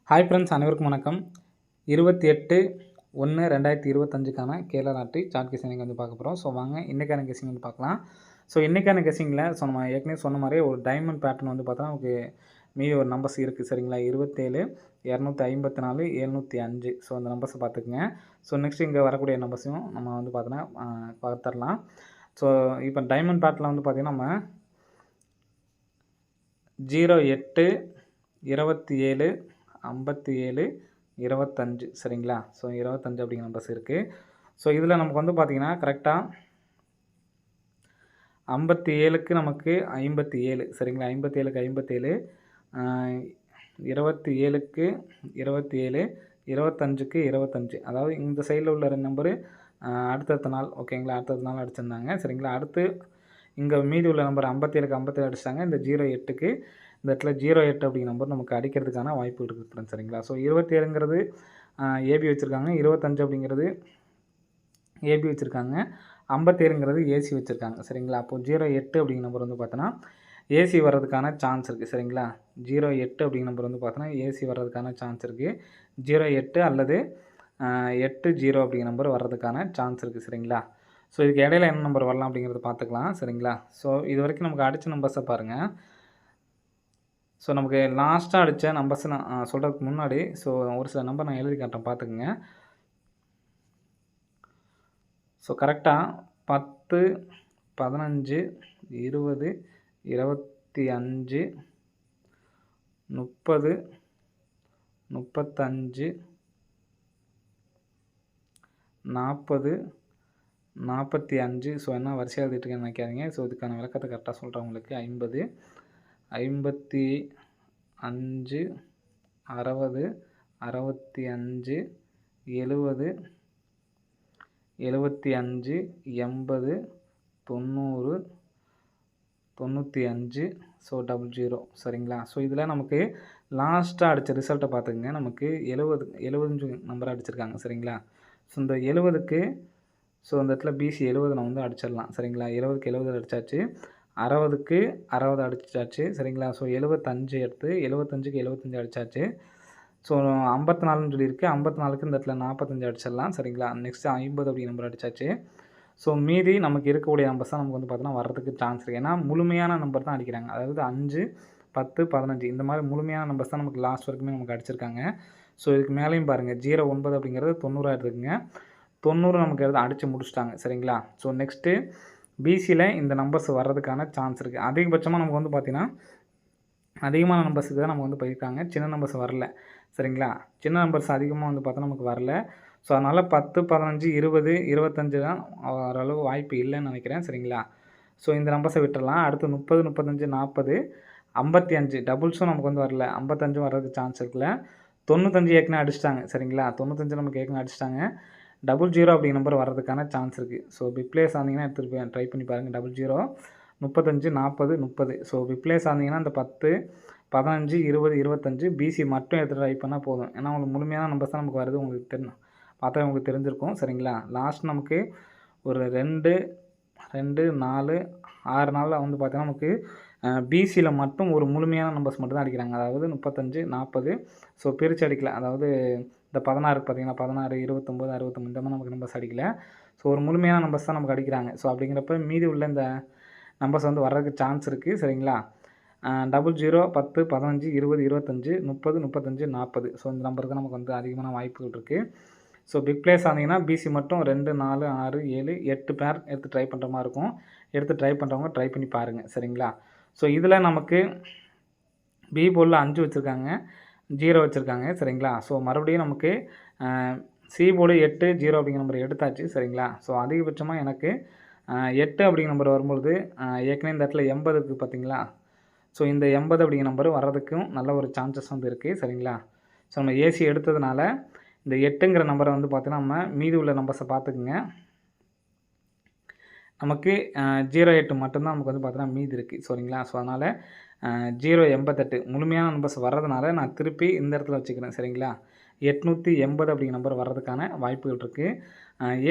Hi friends, அனைவருக்கும் வணக்கம். 28/1/2025க்கான Kerala lottery chart guessing வந்து பார்க்க போகிறோம். ஸோ வாங்க இன்றைக்கான கெஸ்ஸிங் வந்து பார்க்கலாம். ஸோ இன்றைக்கான கெஸ்ஸிங்கில் நம்ம ஏற்கனவே சொன்ன மாதிரி ஒரு டைமண்ட் பேட்டர்ன் வந்து பார்த்தா நமக்கு மீதி ஒரு நம்பர்ஸ் இருக்குது சரிங்களா. 27, 254, 705. ஸோ அந்த நம்பர்ஸை பார்த்துக்குங்க. ஸோ நெக்ஸ்ட் இங்கே வரக்கூடிய நம்பர்ஸையும் நம்ம வந்து பார்த்தோன்னா பார்த்துடலாம். ஸோ இப்போ டைமண்ட் பேட்டர்னில் வந்து பார்த்திங்கன்னா நம்ம 08, 27, 57, 25 சரிங்களா. ஸோ 25 அப்படிங்கிற நம்பர்ஸ் இருக்குது. ஸோ இதில் நமக்கு வந்து பார்த்திங்கன்னா கரெக்டாக 57க்கு நமக்கு 57 சரிங்களா. 57க்கு 57, 27க்கு 27, 25க்கு 25. அதாவது இந்த சைடில் உள்ள 2 நம்பரு அடுத்தடுத்த நாள் ஓகேங்களா, அடுத்தடுத்த நாள் அடிச்சிருந்தாங்க சரிங்களா. அடுத்து இங்கே மீதி உள்ள நம்பர் 57க்கு 57 அடிச்சிட்டாங்க. இந்த 08க்கு இந்த இடத்துல 08 அப்படிங்கிற நம்பர் நமக்கு அடிக்கிறதுக்கான வாய்ப்பு இருக்குது ஃப்ரெண்ட்ஸ் சரிங்களா. ஸோ 27ங்கிறது ஏபி வச்சுருக்காங்க, 25 அப்படிங்கிறது ஏபி வச்சுருக்காங்க, 57ங்கிறது ஏசி வச்சுருக்காங்க சரிங்களா. அப்போது 08 அப்படிங்கிற நம்பர் வந்து பார்த்தோன்னா ஏசி வர்றதுக்கான சான்ஸ் இருக்குது சரிங்களா. 08 அப்படிங்கிற நம்பர் வந்து பார்த்தோன்னா ஏசி வர்றதுக்கான சான்ஸ் இருக்குது. 08 அல்லது 80 அப்படிங்கிற நம்பர் வர்றதுக்கான சான்ஸ் இருக்குது சரிங்களா. ஸோ இதுக்கு இடையில என்ன நம்பர் வரலாம் அப்படிங்கிறத பார்த்துக்கலாம் சரிங்களா. ஸோ இது வரைக்கும் நமக்கு அடித்த நம்பர்ஸை பாருங்கள். ஸோ நமக்கு லாஸ்ட்டாக அடித்த நம்பர்ஸ் நான் சொல்கிறதுக்கு முன்னாடி ஸோ ஒரு சில நம்பர் நான் எழுதி காட்டுறேன் பார்த்துக்குங்க. ஸோ கரெக்டாக 10, 15, 20, 25, 30, 35, 40, 45. ஸோ என்ன வரிசையாக எழுதிட்டுருக்கேன்னு நினைக்காதீங்க. ஸோ இதுக்கான விளக்கத்தை கரெக்டாக சொல்கிறேன் உங்களுக்கு. 50, 55, 60, 65, 70, 75, 80, 90, 95. ஸோ 00 சரிங்களா. ஸோ இதில் நமக்கு லாஸ்ட்டாக அடித்த ரிசல்ட்டை பார்த்துக்குங்க. நமக்கு 70 நம்பர் அடிச்சிருக்காங்க சரிங்களா. ஸோ இந்த 70க்கு ஸோ இந்த இடத்துல பிசி 70 நான் வந்து அடிச்சிடலாம் சரிங்களா. 70க்கு 70 அடித்தாச்சு, 60க்கு 60 அடிச்சாச்சு சரிங்களா. ஸோ 75 எடுத்து 75க்கு 75 அடித்தாச்சு. ஸோ 54ன்னு சொல்லியிருக்கு, 54க்கு இந்த இடத்துல 45 அடிச்சிடலாம் சரிங்களா. நெக்ஸ்ட்டு 50 அப்படி நம்பர் அடித்தாச்சு. ஸோ மீதி நமக்கு இருக்கக்கூடிய நம்பர்ஸ் தான் நமக்கு வந்து பார்த்தோன்னா வர்றதுக்கு சான்ஸ் இருக்குது. ஏன்னா முழுமையான நம்பர் தான் அடிக்கிறாங்க. அதாவது 5, 10, 15 இந்த மாதிரி முழுமையான நம்பர்ஸ் தான் நமக்கு லாஸ்ட் வரைக்குமே நமக்கு அடிச்சிருக்காங்க. ஸோ இதுக்கு மேலேயும் பாருங்கள் 09 அப்படிங்கிறது 90 எடுத்துக்குங்க. 90 நமக்கு அடித்து முடிச்சிட்டாங்க சரிங்களா. ஸோ நெக்ஸ்ட்டு பிசியில் இந்த நம்பர்ஸ் வர்றதுக்கான சான்ஸ் இருக்குது. அதிகபட்சமாக நமக்கு வந்து பார்த்திங்கன்னா அதிகமான நம்பர்ஸுக்கு தான் நம்ம வந்து போயிருக்காங்க, சின்ன நம்பர்ஸ் வரல சரிங்களா. சின்ன நம்பர்ஸ் அதிகமாக வந்து பார்த்தா நமக்கு வரல. ஸோ அதனால் 10, 15, 20, 25 தான் ஓரளவு வாய்ப்பு இல்லைன்னு நினைக்கிறேன் சரிங்களா. ஸோ இந்த நம்பர்ஸை விட்டுடலாம். அடுத்து 30, 35, 40, 55 டபுள்ஸும் நமக்கு வந்து வரல, 55 வர்றதுக்கு சான்ஸ் இருக்குல்ல. 95 ஏற்கனவே அடிச்சிட்டாங்க சரிங்களா. 95 நமக்கு ஏற்கனவே அடிச்சிட்டாங்க. 00 அப்படிங்கிற நம்பர் வர்றதுக்கான சான்ஸ் இருக்குது. ஸோ பிப்ளேஸ் ஆனீங்கன்னா எடுத்துகிட்டு போய் ட்ரை பண்ணி பாருங்கள். 00, 35, 40, 30. ஸோ பிப்ளேஸ் ஆனீங்கன்னா இந்த 10, 15, 20, 25 பிசி மட்டும் எடுத்துகிட்டு ட்ரை பண்ணால் போதும். ஏன்னா உங்களுக்கு முழுமையான நம்பர்ஸ் தான் நமக்கு வருது, உங்களுக்கு பார்த்தா உங்களுக்கு தெரிஞ்சிருக்கும் சரிங்களா. லாஸ்ட் நமக்கு ஒரு 2, 4, 6 நாளில் வந்து பார்த்தீங்கன்னா நமக்கு பிசியில் மட்டும் ஒரு முழுமையான நம்பர்ஸ் மட்டும் தான் அடிக்கிறாங்க. அதாவது 35, 40. ஸோ பிரித்து அடிக்கல. அதாவது இந்த 16 பார்த்தீங்கன்னா 16, 29, 63 இந்த மாதிரி நமக்கு நம்பர்ஸ் அடிக்கல. ஸோ ஒரு முழுமையான நம்பர்ஸ் தான் நமக்கு அடிக்கிறாங்க. ஸோ அப்படிங்கிறப்ப மீதி உள்ள இந்த நம்பர்ஸ் வந்து வர்றதுக்கு சான்ஸ் இருக்குது சரிங்களா. 00, 10, 15, 20, 25, 30, 35, 40. ஸோ இந்த நம்பருக்கு நமக்கு வந்து அதிகமான வாய்ப்புகள் இருக்குது. ஸோ பிக் பிளேஸ் ஆனீங்கன்னா பிசி மட்டும் 2, 4, 6, 7, 8 பேர் எடுத்து ட்ரை பண்ணுற மாதிரி இருக்கும். எடுத்து ட்ரை பண்ணுறவங்க ட்ரை பண்ணி பாருங்கள் சரிங்களா. ஸோ இதில் நமக்கு பி போர்டில் 5 வச்சுருக்காங்க, 0 வச்சுருக்காங்க சரிங்களா. ஸோ மறுபடியும் நமக்கு சி போர்டு 8, 0 அப்படிங்கிற நம்பர் எடுத்தாச்சு சரிங்களா. ஸோ அதிகபட்சமாக எனக்கு 8 அப்படிங்கிற நம்பர் வரும்பொழுது ஏற்கனவே இந்த இடத்துல 80 இருக்குது பார்த்தீங்களா. ஸோ இந்த 80 அப்படிங்கிற நம்பர் வர்றதுக்கும் நல்ல ஒரு சான்சஸ் வந்து இருக்குது சரிங்களா. ஸோ நம்ம ஏசி எடுத்ததுனால இந்த 8ங்கிற நம்பரை வந்து பார்த்தீங்கன்னா நம்ம மீதி உள்ள நம்பர்ஸை பார்த்துக்குங்க. நமக்கு 08 மட்டும்தான் நமக்கு வந்து பார்த்தீங்கன்னா மீதி இருக்குது சரிங்களா. ஸோ அதனால் 088 முழுமையான நம்பர்ஸ் வர்றதுனால நான் திருப்பி இந்த இடத்துல வச்சுக்கிறேன் சரிங்களா. 880 அப்படிங்கிற நம்பர் வர்றதுக்கான வாய்ப்புகள் இருக்குது.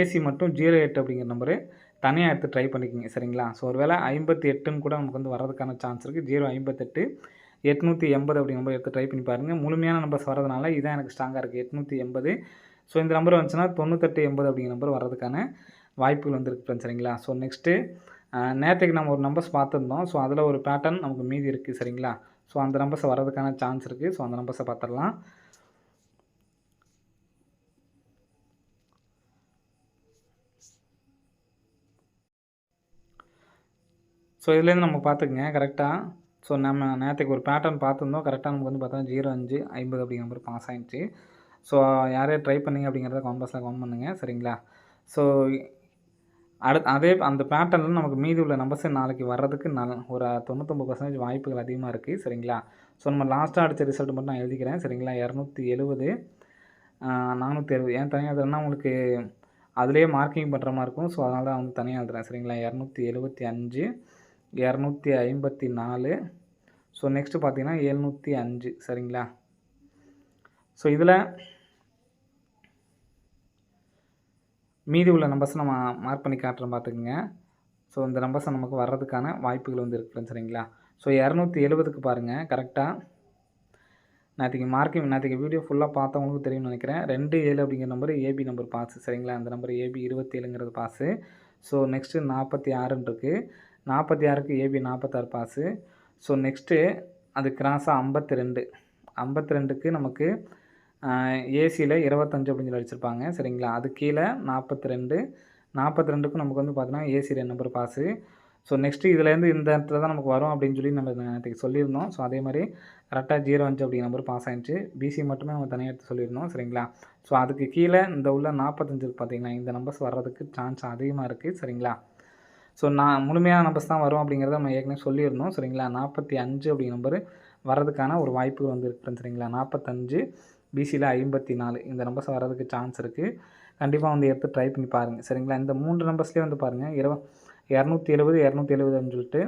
ஏசி மட்டும் 08 அப்படிங்கிற நம்பரு தனியாக எடுத்து ட்ரை பண்ணிக்கோங்க சரிங்களா. ஸோ ஒரு வேளை 58ன்னு கூட நமக்கு வந்து வர்றதுக்கான சான்ஸ் இருக்குது. 058, 880 அப்படி நம்பர் எடுத்து ட்ரை பண்ணி பாருங்கள். முழுமையான நம்பர்ஸ் வரதுனால இதான் எனக்கு ஸ்ட்ராங்காக இருக்குது 880. ஸோ இந்த நம்பர் வந்துச்சுன்னா 9880 அப்படிங்கிற நம்பர் வர்றதுக்கான வாய்ப்புகள் வந்துருக்கு ஃப்ரெண்ட்ஸ். சரிங்களா? ஸோ நெக்ஸ்ட்டு நேற்றுக்கு நம்ம ஒரு நம்பர்ஸ் பார்த்துருந்தோம். ஸோ அதில் ஒரு பேட்டர்ன் நமக்கு மீதி இருக்குது. சரிங்களா? ஸோ அந்த நம்பர்ஸ் வர்றதுக்கான சான்ஸ் இருக்குது. ஸோ அந்த நம்பர்ஸை பார்த்துடலாம். ஸோ இதுலேருந்து நம்ம பார்த்துக்குங்க கரெக்டாக. ஸோ நம்ம நேற்றுக்கு ஒரு பேட்டர்ன் பார்த்துருந்தோம். கரெக்டாக நமக்கு வந்து பார்த்தா 0550 அப்படிங்கிற நம்பர் பாஸ் ஆகிடுச்சு. ஸோ யாரையும் ட்ரை பண்ணிங்க அப்படிங்கிறத கமெண்ட் பாக்ஸில் கமெண்ட் பண்ணுங்கள். சரிங்களா? ஸோ அதே அந்த பேட்டர்னில் நமக்கு மீதி உள்ள நம்பர்ஸ் நாளைக்கு வர்றதுக்கு ஒரு 99% வாய்ப்புகள் அதிகமாக இருக்குது. சரிங்களா? ஸோ நம்ம லாஸ்ட்டாக அடித்த ரிசல்ட் மட்டும் நான் எழுதிக்கிறேன். சரிங்களா? 270 460 ஏன் தனியாக எழுதுறேன்னா உங்களுக்கு அதிலே மார்க்கிங் பண்ணுற மாதிரி இருக்கும். ஸோ அதனால தான் வந்து தனியாக எழுதுறேன். சரிங்களா? 275 254. ஸோ நெக்ஸ்ட்டு பார்த்தீங்கன்னா 705. சரிங்களா? ஸோ இதில் மீதி உள்ள நம்பர்ஸ் நம்ம மார்க் பண்ணி காட்டுறோம் பார்த்துக்குங்க. ஸோ இந்த நம்பர்ஸை நமக்கு வர்றதுக்கான வாய்ப்புகள் வந்து இருக்குது. சரிங்களா? ஸோ 270க்கு பாருங்கள் கரெக்டாக நேற்றுக்கு வீடியோ ஃபுல்லாக பார்த்தவங்களுக்கு தெரியும்னு நினைக்கிறேன். 27 அப்படிங்கிற நம்பர் ஏபி நம்பர் பாஸு. சரிங்களா? அந்த நம்பர் ஏபி 27ங்கிறது பாஸு. ஸோ நெக்ஸ்ட்டு 46ன்னு இருக்குது. 46க்கு ஏபி 46 பாஸு. ஸோ நெக்ஸ்ட்டு அது கிராஸாக 52. 52க்கு நமக்கு ஏசியில் 25 அப்படின்னு சொல்லி அடிச்சிருப்பாங்க. சரிங்களா? அது கீழே 42. 42க்கும் நமக்கு வந்து பார்த்தீங்கன்னா AC 2 number pass. So next இதுலேருந்து இந்த இடத்துல தான் நமக்கு வரும் அப்படின்னு சொல்லி நம்ம நேற்றுக்கு சொல்லியிருந்தோம். ஸோ அதே மாதிரி கரெக்டாக 05 அப்படிங்கிற நம்பர் பாஸ் ஆகிடுச்சு. பிசி மட்டுமே நம்ம தனியாக எடுத்து சொல்லியிருந்தோம். சரிங்களா? ஸோ அதுக்கு கீழே இந்த உள்ள 45 பார்த்தீங்கன்னா இந்த நம்பர்ஸ் வர்றதுக்கு சான்ஸ் அதிகமாக இருக்குது. சரிங்களா? ஸோ முழுமையான நம்பர்ஸ் தான் வரும் அப்படிங்கிறத நம்ம ஏற்கனவே சொல்லியிருந்தோம். சரிங்களா? 45 அப்படிங்கிற நம்பர் வர்றதுக்கான ஒரு வாய்ப்பு வந்து இருக்குது. சரிங்களா? 45 பிசியில் 54 இந்த நம்பர்ஸ் வர்றதுக்கு சான்ஸ் இருக்குது. கண்டிப்பாக வந்து எடுத்து ட்ரை பண்ணி பாருங்கள். சரிங்களா? இந்த 3 நம்பர்ஸ்லேயே வந்து பாருங்கள் 270 270 சொல்லிட்டு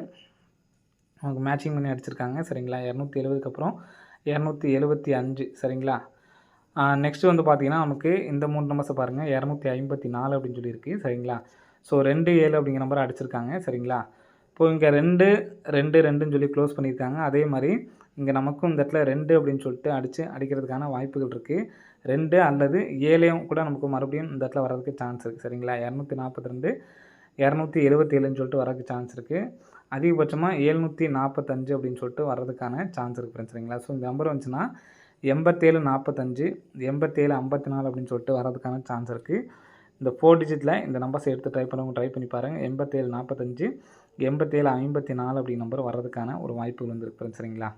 நமக்கு மேட்சிங் பண்ணி அடிச்சிருக்காங்க. சரிங்களா? 270க்கு அப்புறம் 275. சரிங்களா? நெக்ஸ்ட்டு வந்து பார்த்திங்கன்னா நமக்கு இந்த 3 நம்பர்ஸை பாருங்கள் 254 அப்படின்னு சொல்லியிருக்கு. சரிங்களா? ஸோ 27 அப்படிங்கிற நம்பர் அடிச்சிருக்காங்க. சரிங்களா? இப்போது இங்கே 2 2 2ன்னு சொல்லி க்ளோஸ் பண்ணியிருக்காங்க. அதே மாதிரி இங்கே நமக்கும் இந்த இடத்துல 2 அப்படின்னு சொல்லிட்டு அடிக்கிறதுக்கான வாய்ப்புகள் இருக்குது. 2 அல்லது 7 கூட நமக்கு மறுபடியும் இந்த இடத்துல வர்றதுக்கு சான்ஸ் இருக்குது. சரிங்களா? 242 277ன்னு சொல்லிட்டு வரதுக்கு சான்ஸ் இருக்குது. அதிகபட்சமாக 745 அப்படின்னு சொல்லிட்டு வர்றதுக்கான சான்ஸ் இருக்குது ஃப்ரெண்ட்ஸ். சரிங்களா? ஸோ இந்த நம்பர் வந்துச்சுன்னா 87 45 87 54 அப்படின்னு சொல்லிட்டு வர்றதுக்கான சான்ஸ் இருக்குது. இந்த 4 டிஜிட்டில் இந்த நம்பர்ஸை எடுத்து ட்ரை பண்ணி பாருங்கள். 87 45 87 54 அப்படி நம்பர் வர்றதுக்கான ஒரு வாய்ப்புகள் வந்து இருக்குது ஃப்ரெண்ட்ஸ். சரிங்களா?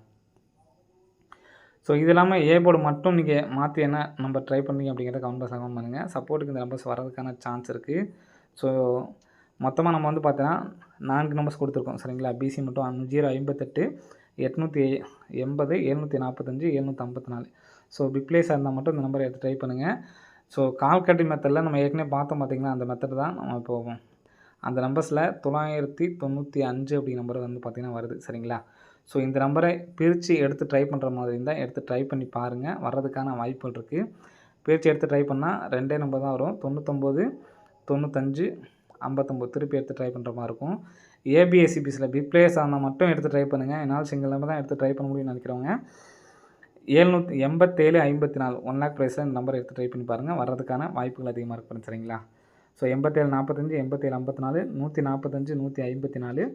ஸோ இது இல்லாமல் ஏ போர்டு மட்டும் நீங்கள் மாற்றி என்ன நம்பர் ட்ரை பண்ணீங்க அப்படிங்கிறத கமெண்ட் பாக்ஸில் கமெண்ட் பண்ணுங்கள். சப்போர்ட்டுக்கு இந்த நம்பர்ஸ் வர்றதுக்கான சான்ஸ் இருக்குது. ஸோ மொத்தமாக நம்ம வந்து பார்த்தீங்கன்னா 4 நம்பர்ஸ் கொடுத்துருக்கோம். சரிங்களா? பிசி மட்டும் 058 880 745 754. ஸோ பிப்ளேஸாக இருந்தால் மட்டும் இந்த நம்பரை எடுத்து ட்ரை பண்ணுங்கள். ஸோ கால்கட்டி மெத்தடில் நம்ம ஏற்கனவே பார்த்தோம் பார்த்திங்கன்னா அந்த மெத்தட் தான் நம்ம போவோம். அந்த நம்பர்ஸில் 995 அப்படி நம்பர் வந்து பார்த்திங்கன்னா வருது. சரிங்களா? ஸோ இந்த நம்பரை பிரித்து எடுத்து ட்ரை பண்ணுற மாதிரி இருந்தால் எடுத்து ட்ரை பண்ணி பாருங்கள். வர்றதுக்கான வாய்ப்புகள் இருக்குது. பிரித்து எடுத்து ட்ரை பண்ணால் 2 நம்பர் தான் வரும். 99 95 59 திருப்பி எடுத்து ட்ரை பண்ணுற மாதிரி இருக்கும். ஏபிஎஸ்சிபிஸில் பிக் பிளேயர்ஸ் ஆனால் மட்டும் எடுத்து ட்ரை பண்ணுங்கள். என்னால் சிங்கிள் நம்பர் தான் எடுத்து ட்ரை பண்ண முடியும்னு நினைக்கிறவங்க 787 54 1 லேக் ப்ரைஸில் இந்த நம்பரை எடுத்து ட்ரை பண்ணி பாருங்கள். வர்றதுக்கான வாய்ப்புகள் அதிகமாக இருக்குது. சரிங்களா? ஸோ 87 45 87 54 145 154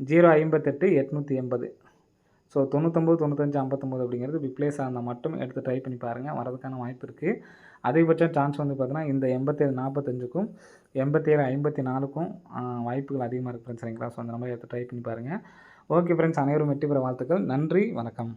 058 880. ஸோ 99 95 59 அப்படிங்கிறது பிப்ளேஸ் இருந்தால் மட்டும் எடுத்து ட்ரை பண்ணி பாருங்கள். வரதுக்கான வாய்ப்பு இருக்குது. அதிகபட்ச சான்ஸ் வந்து பார்த்தீங்கன்னா இந்த 87 45க்கும் 87 54க்கும் வாய்ப்புகள் அதிகமாக இருக்குது ஃப்ரெண்ட்ஸ். சரிங்களா? ஸோ அந்த நம்பரை எடுத்து ட்ரை பண்ணி பாருங்கள். ஓகே ஃப்ரெண்ட்ஸ், அனைவரும் வெற்றி பெற வாழ்த்துக்கள். நன்றி, வணக்கம்.